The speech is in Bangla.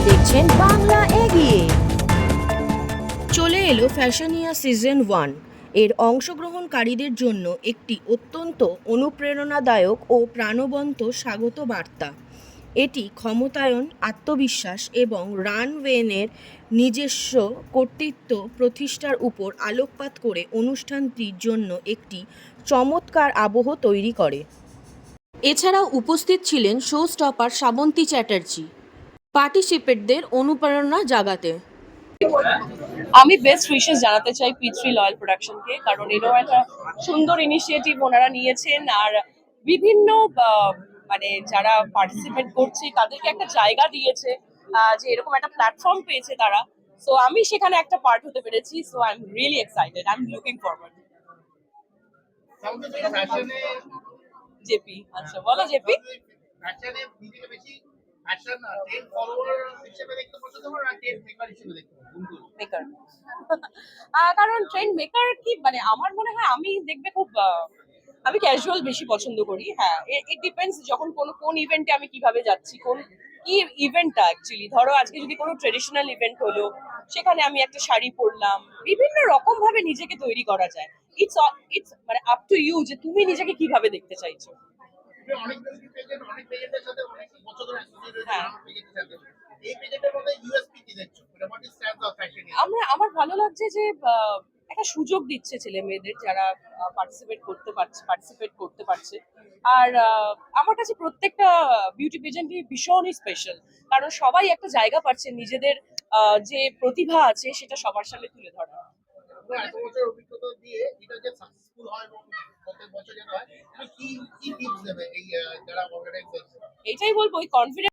দেখছেন বাংলা এগিয়ে। চলে এলো ফ্যাশনিয়া সিজন 1 এর অংশগ্রহণকারীদের জন্য একটি অত্যন্ত অনুপ্রেরণাদায়ক ও প্রাণবন্ত স্বাগত বার্তা। এটি ক্ষমতায়ন, আত্মবিশ্বাস এবং রানওয়ের নিজস্ব কর্তৃত্ব প্রতিষ্ঠার উপর আলোকপাত করে অনুষ্ঠানটির জন্য একটি চমৎকার আবহ তৈরি করে। এছাড়াও উপস্থিত ছিলেন শো স্টপার শ্রাবন্তী চ্যাটার্জি, পার্টিসিপেটদের অনুপ্রেরণা জাগাতে। আমি বেস্ট উইশেস জানাতে চাই P3 লয়াল প্রোডাকশনকে, কারণ এটাও একটা সুন্দর ইনিশিয়েটিভ ওনারা নিয়েছেন। আর বিভিন্ন মানে যারা পার্টিসিপেট করছে তাদেরকে একটা জায়গা দিয়েছে, যে এরকম একটা প্ল্যাটফর্ম পেয়েছে তারা। সো আমি সেখানে একটা পার্ট হতে পেরেছি। So I am really excited, I am looking forward. JP, আচ্ছা বলো জেপি। মেকার কারণ ট্রেন্ড মেকার কি মানে আমার মনে হয় আমি দেখবে খুব আমি ক্যাজুয়াল বেশি পছন্দ করি। হ্যাঁ, ইট ডিপেন্ডস যখন কোন ইভেন্টে আমি কিভাবে যাচ্ছি, কি ইভেন্টটা অ্যাকচুয়ালি। ধরো আজকে যদি কোনো ট্রেডিশনাল ইভেন্ট হলো, সেখানে আমি একটা শাড়ি পরলাম, বিভিন্ন রকম ভাবে নিজেকে তৈরি করা যায়। ইটস ইটস মানে আপ টু ইউ যে তুমি নিজেকে কিভাবে দেখতে চাইছো। হ্যাঁ, আমার ভালো লাগছে যে একটা সুযোগ দিচ্ছে ছেলে মেয়েদের যারা পার্টিসিপেট করতে পারছে। আর আমার কাছে প্রত্যেকটা বিউটি পেজেন্টই ভীষণই স্পেশাল, কারণ সবাই একটা জায়গা পাচ্ছে নিজেদের যে প্রতিভা আছে সেটা সবার সামনে তুলে ধরা। এটাই বলবো, ওই কনফিডেন্স